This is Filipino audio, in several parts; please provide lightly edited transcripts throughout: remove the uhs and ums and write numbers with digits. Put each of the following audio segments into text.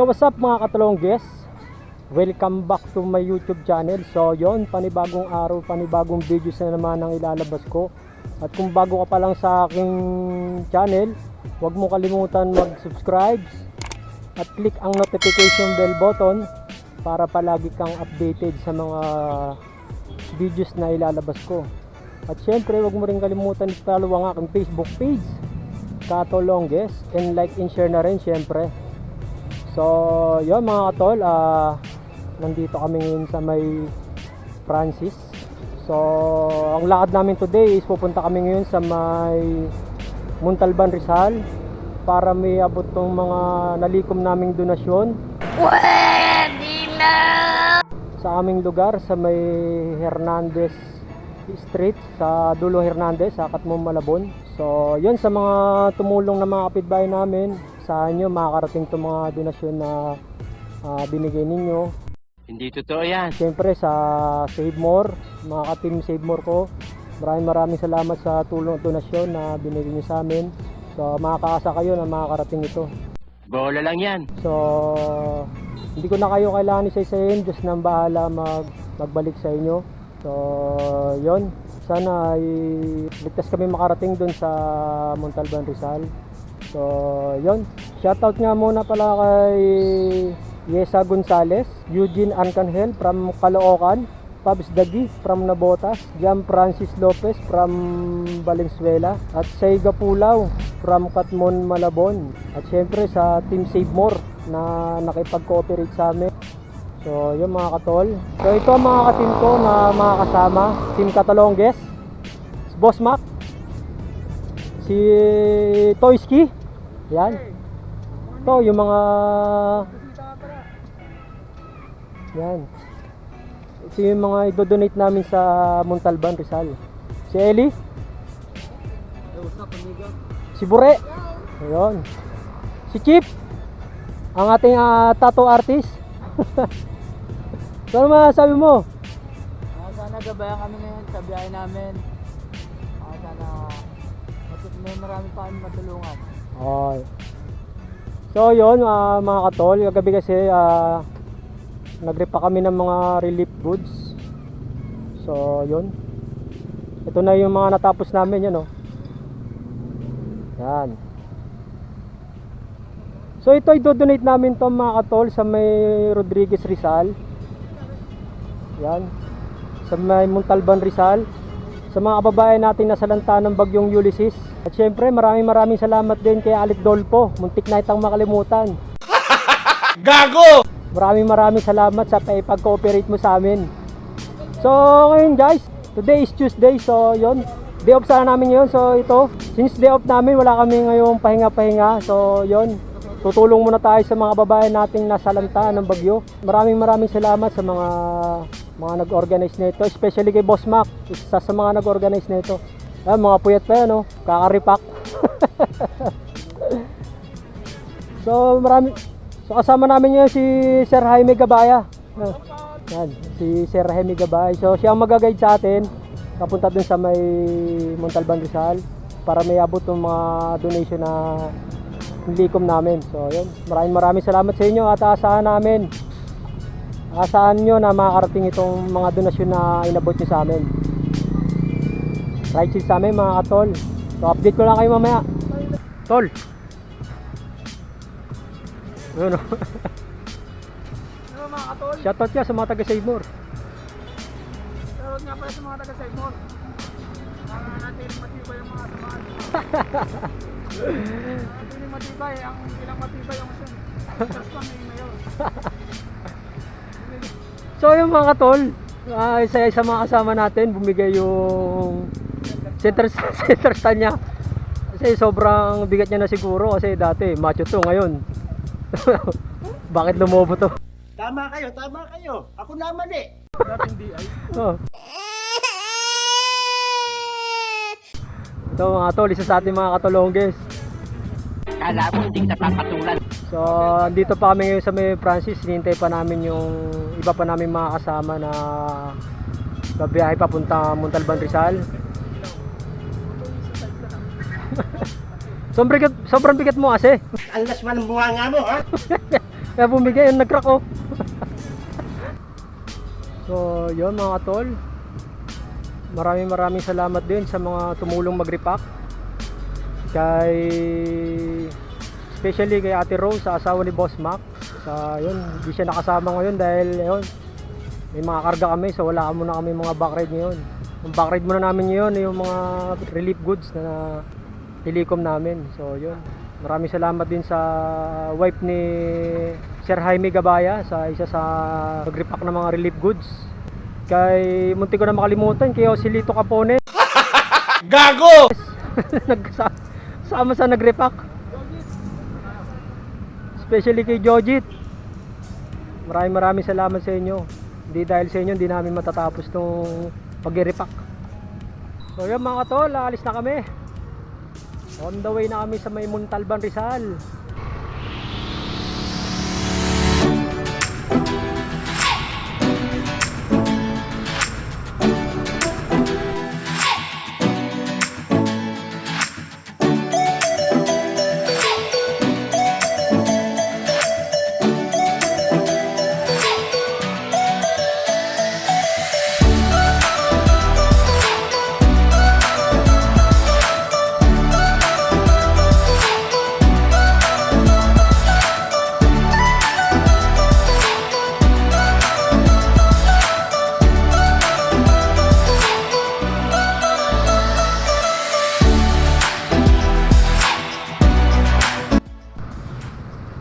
So what's up mga Katalongges? Welcome back to my YouTube channel. So yon, panibagong araw, panibagong videos na naman ang ilalabas ko. At kung bago ka pa lang sa aking channel, huwag mo kalimutan mag-subscribe at click ang notification bell button para palagi kang updated sa mga videos na ilalabas ko. At syempre huwag mo rin kalimutan i-follow ang aking Facebook page, Katalongges, and like and share na rin syempre. So yun mga katol, nandito kami ngayon sa may Francis. So ang lakad namin today is pupunta kami ngayon sa may Montalban, Rizal, para may abot ng mga nalikom naming donasyon. Pwede na! Sa aming lugar sa may Hernandez Street, sa Dulo Hernandez, sa Katmon, Malabon. So yun, sa mga tumulong na mga kapitbahay namin, saan nyo makakarating itong mga donasyon na binigay ninyo. Hindi totoo yan. Siyempre sa Save More, mga ka-team Save More ko, maraming salamat sa tulong at donasyon na binigay nyo sa amin. So makakaasa kayo na makakarating ito. Bola lang yan. So hindi ko na kayo kailangan isa-isahin, Diyos nang bahala magbalik sa inyo. So yon, sana ay ligtas kami makarating doon sa Montalban, Rizal. So yon, shoutout nga muna pala kay Yesa Gonzales, Eugene Ancanhel from Caloocan, Pabs Dagi from Nabotas, Jam Francis Lopez from Valenzuela, at Saiga Pulaw from Katmon, Malabon. At syempre sa Team Save More na nakipag-cooperate sa amin. So yun mga katol. So ito ang mga ka-team ko na mga kasama, Team Katalongges, si Boss Mac, si Toyski, yan. Ito yung mga yan. Ito yung mga i-donate namin sa Montalban, Rizal. Si Eli, si Bure, ayun. Si Chip, ang ating tattoo artist. So ano masasabi mo? Sana gabayan kami ngayon sa biyahe namin. Sana may marami pa kami matulungan. Okay. So yun mga katol, kagabi kasi nag-repa kami ng mga relief goods. So yun, ito na yung mga natapos namin, yan o. Yan. So ito ay do-donate namin to mga katol sa may Rodriguez, Rizal. Yan. Sa may Montalban, Rizal. Sa mga kababayan natin na salanta ng bagyong Ulysses. At syempre maraming salamat din kay Alec Dolpo. Muntik na itang makalimutan. Gago! Maraming salamat sa pag-cooperate mo sa amin. So ngayon guys, today is Tuesday. So yun, day off sana namin ngayon. So ito, since day off namin, wala kami ngayong pahinga. So yun, tutulong muna tayo sa mga babae nating nasalanta ng bagyo. Maraming salamat sa mga nag-organize nito, especially kay Boss Mac, isa sa mga nag-organize nito. Mga puyat pa yan, no? Kakaripak. So kasama namin ngayon si Sir Jaime Gabaya. Yan, si Sir Jaime Gabaya. So siya ang mag-guide sa atin papunta dun sa may Montalban, Rizal, para may abot ng mga donation na likom namin. So yun, maraming salamat sa inyo at asahan nyo na makakarating itong mga donasyon na inabot nyo sa amin. Right side sa amin mga katol. So update ko lang kayo mamaya. Tol, ano Ano mga katol? shoutout ka sa mga taga Save More. Shoutout nga pala sa mga taga Save More. Natin matibay yung mga samahan. Natin matibay, ang ilang matibay yung sun. Just lang yung mayor. So yung mga katol, isa sa mga kasama natin bumigay yung center stand niya. Kasi sobrang bigat niya na siguro, kasi dati macho to, ngayon bakit lumobo to? Tama kayo. Ako naman eh. Dating DI. Oh. Ito mga tol, isa sa ating mga Katalongges. Kala mo hindi kita papatulan. So dito pa kami ngayon sa may Francis. Hinintay pa namin yung iba pa namin mga kasama na babiyahe papunta Montalban, Rizal. Sobrang bigat mo kasi. Ang lasman ng bunga nga mo, ha? Kaya bumigay, yung nag-crack oh. So, yun mga tol. Maraming salamat din sa mga tumulong mag-repack. Especially kay Ate Rose, sa asawa ni Boss Mac. Yun, hindi siya nakasama ngayon dahil yun, may mga karga kami, so wala muna kami mga backride ngayon. Yung backride muna namin ngayon yung mga relief goods na nilikom namin. So yun, maraming salamat din sa wife ni Sir Jaime Gabaya, sa isa sa mag-repack ng mga relief goods. Kay munti ko na makalimutan, kay Joselito Capone. Gago! Sama sa nag-repack. Especially kay Jojit. Maraming salamat sa inyo. Hindi dahil sa inyo, hindi namin matatapos itong pag-repack. So yun mga tol, alis na kami. On the way na kami sa may Montalban, Rizal.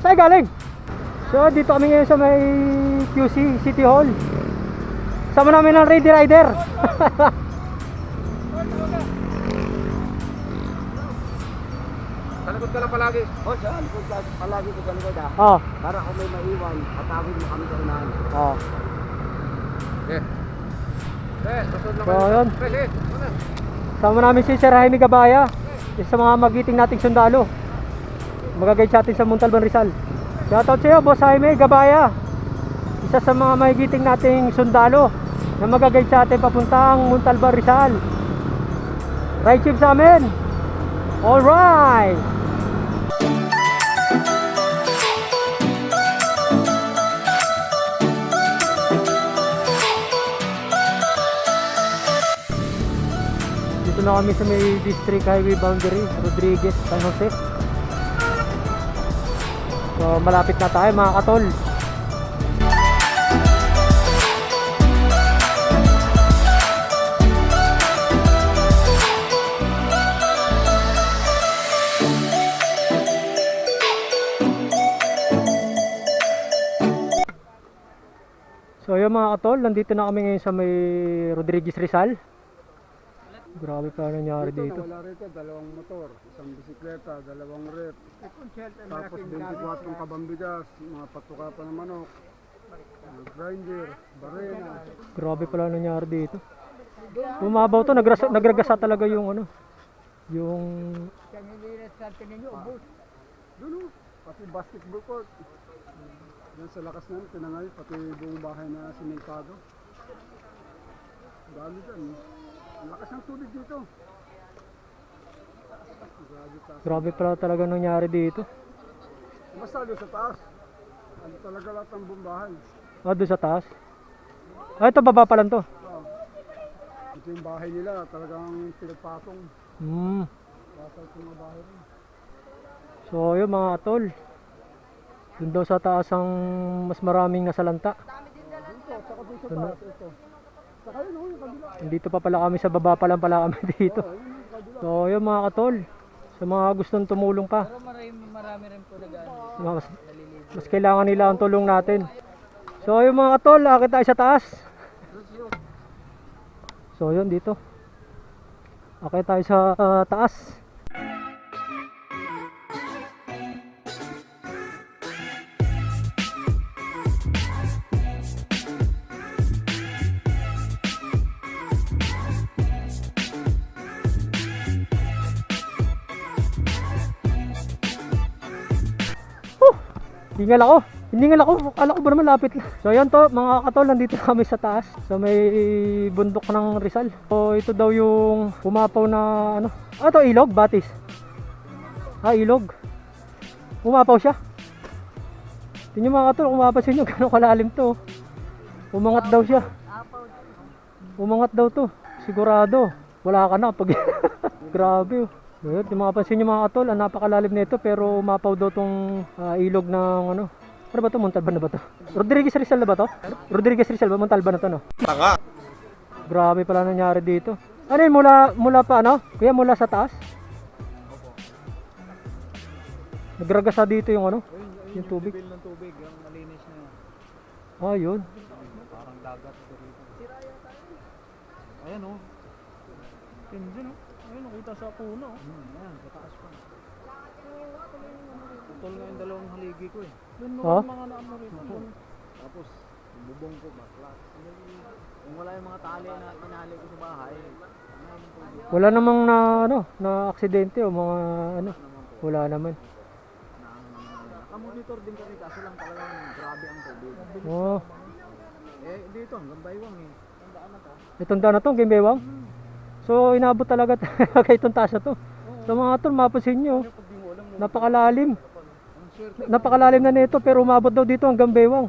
Saan galing? So dito kami ngayon sa may QC City Hall. Sama namin ng Ready Rider. Salikod ka lang palagi. O, saan? Kung palagi ko sa likod ah. Oh, Para kung may maiwan, atawin mo kami sa unahan. oh. Susunod So yun, Sige, una. sama namin si Sir Jaime Gabaya, isa sa mga magiting nating sundalo. Magagayad sa atin sa Montalban, Rizal. Shoutout sa iyo, Boss Jaime Gabaya. Isa sa mga magiting nating sundalo na magagayad sa atin papuntang Montalban, Rizal. Ride chief sa amin. Alright. Dito na kami sa may district highway boundary, Rodriguez, San Jose. So malapit na tayo mga katol. So yun mga katol, nandito na kami ngayon sa may Rodriguez, Rizal. Grabe pa nangyari dito. Wala rito, dalawang motor, isang bisikleta, dalawang rep, tapos 24 kabambigas, mga patuka pa ng manok, grinder, barena. Grabe pala nangyari dito. Bumabaw to, nagragasa talaga yung ano, yung Dulo, pati basketball court. Yan sa lakas namin, tinangay, pati buong bahay na simentado. Dami dyan. Ang lakas ng tubig dito. Grabe taas. grabe pala talaga nangyari dito. Basta doon sa taas. Ano talaga lahat ng buong bahay. Ah, doon sa taas. Ah, ito baba pa lang to. Ito yung bahay nila, talagang pinagpatong. Basta ito mga bahay rin. So yun mga tol, doon daw sa taas ang mas maraming nasalanta. Dito, saka doon sa taas, ito. Saka yun, yung kabila. Dito pa pala kami, sa baba pa lang pala kami dito. So yun mga katol, sa mga gustong tumulong pa, Pero marami rin po mas kailangan nila ang tulong natin. So yung mga katol, akit tayo sa taas. So yun dito, akit tayo sa taas. Hiningal ako, akala ko ba naman lapit lang. So yan to mga katol, nandito kami sa taas, sa may bundok ng Rizal. So ito daw yung pumapaw na ano, to ilog, batis. Ilog. Pumapaw siya. Tingnan mga katol, kung mapapansin nyo, gano'ng kalalim to. Umangat daw siya. Umangat daw to. Sigurado. Wala ka na pag... Grabe oh. Ayun, yung mapapansin nyo mga katol, ang napakalalim nito pero umapaw daw tong ilog ng ano. Ano ba to? Montalban na ba to? Rodriguez Rizal na ba to? Rodriguez Rizal ba? Montalban na to no? Tanga. Grabe pala nangyari dito. Ano yun? Mula pa ano? Kuya mula sa taas? Nagragasa dito yung ano? Yung tubig. Ng tubig, yung malinis na yun. Ah, yun. Parang dagat ito rito. Ayan o. Tindi no? Ayun, nakita sa puno. Ayan, pataas pa. Putol nga yung dalawang haligi ko eh. Doon no, Oh? mga naamo rito. Tapos, bubong ko, baklas. Kung wala yung mga tali na tinali ko sa bahay, Wala namang na ano, na aksidente o mga ano. Wala naman. nakamonitor din kami kaso lang talagang grabe ang tubig. Oh, Eh, dito, hanggang baywang eh. Tandaan na to. itong daan na to, Game Bewang. So, inabot talaga kay itong taas na to. So mga tol, mapapansin nyo, napakalalim. Napakalalim na nito pero umabot daw dito hanggang Bewang.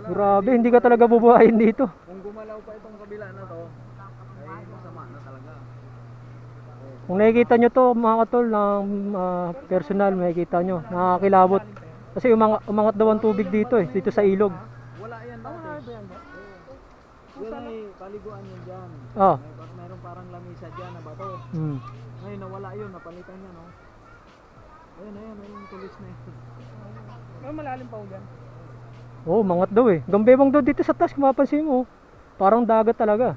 Grabe, hindi ka talaga bubuhayin dito. Kung gumalaw pa itong kabila na to, ay masama na talaga. Kung nakikita nyo to mga katol ng personal, makikita nyo, nakakilabot. Kasi umangat daw ang tubig dito eh, dito sa ilog. Wala yan dati. Yan ay paliguan yan dyan. Ah, Meron parang lamisa dyan na bato. hmm. Ngayon nawala yun, napalitan niya no. Ayun, tulis na yun. Malalim pa ugan. Oh, umangat daw eh. Gambewang daw dito sa taas, kung mapapansin mo. Parang dagat talaga.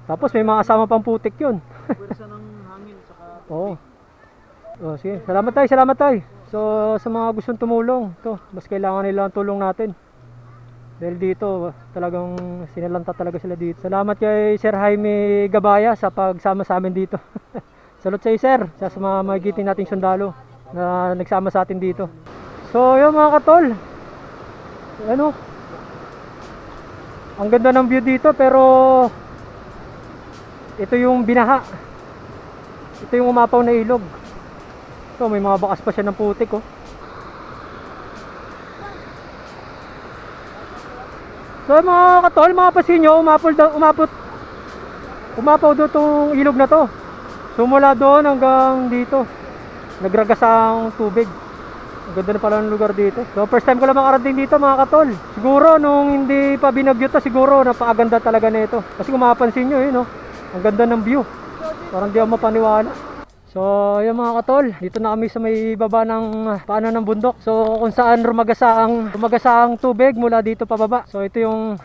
Tapos may mga kasama pang putik yun. Pwersa ng hangin saka Oo. Oh, sige. Salamat tayo. So, sa mga gustong tumulong, to, mas kailangan nila ang tulong natin. Dahil dito, talagang sinalanta talaga sila dito. Salamat kay Sir Jaime Gabaya sa pagsama sa amin dito. Salute sa iyo, sir, sa mga magiting nating sundalo na nagsama sa atin dito. So, yun mga katol. Ano? Ang ganda ng view dito pero ito yung binaha. Ito yung umapaw na ilog. Ito, may mga bakas pa siya ng putik oh. So mga katol, mapapansin nyo, umapaw doon itong ilog na to. So mula doon hanggang dito, nagragas ang tubig. Ang ganda na pala ng lugar dito. So first time ko lang makarating dito mga katol. Siguro nung hindi pa binagyo to, siguro napakaganda talaga nito. Kasi kung mapapansin nyo yun, ang ganda ng view. Parang di ako mapaniwala. So yun mga katol, dito na kami sa may baba ng paanan ng bundok. So kung saan rumagasa ang tubig mula dito pababa. So ito yung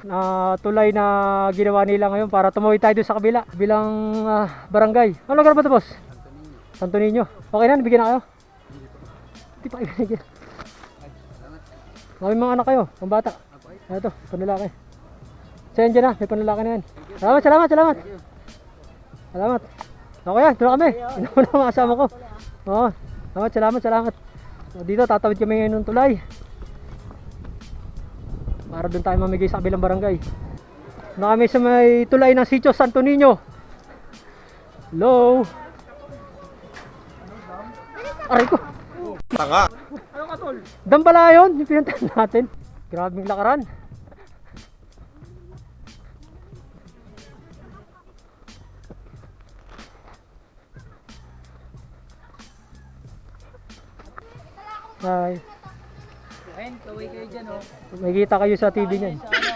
tulay na ginawa nila ngayon para tumawid tayo doon sa kabila. Bilang barangay. Ano lugar ba ito boss? Santo Niño. Okay na, nabigyan na kayo? Hindi pa kayo binigyan. May mga anak kayo, pang bata. Ito, panlalaki. So yan dyan na, may panlalaki na yan. Salamat. Salamat. Okay yan, doon kami. Inauna mga kasama ko. Oo, salamat. So, dito, tatawid kami ngayon ng tulay. Para doon tayo mamigay sa kabilang barangay. Na kami sa may tulay ng Sitio Santo Niño. Hello. Aray ko. Tanga. Dam pala yun, yung pinuntahan natin. Grabing lakaran. Hi. Ayun, kaway kayo dyan oh. Makikita kayo sa TV niyan. Sa ano,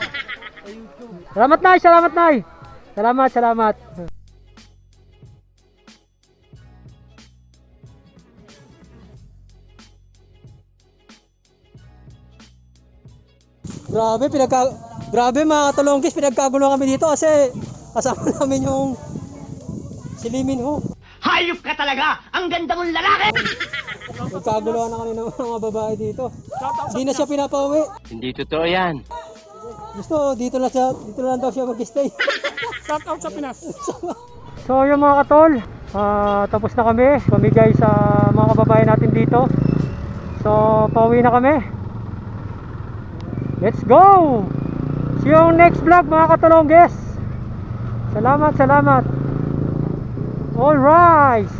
sa YouTube. Salamat Nay. Salamat. Grabe mga katalonggis, pinagkagulo kami dito kasi kasama namin yung si Limin Ho. Hayop ka talaga! Ang ganda mong lalaki! Nagkaguluhan na kami ng mga babae dito. Hindi na siya pinapauwi. Hindi totoo yan. Gusto, dito na lang daw siya mag-stay. Shout out sa Pinas. So yung mga katol, tapos na kami pamigay sa mga kababayan natin dito. So pauwi na kami. Let's go! See you on next vlog mga katolongges. Salamat. All rise!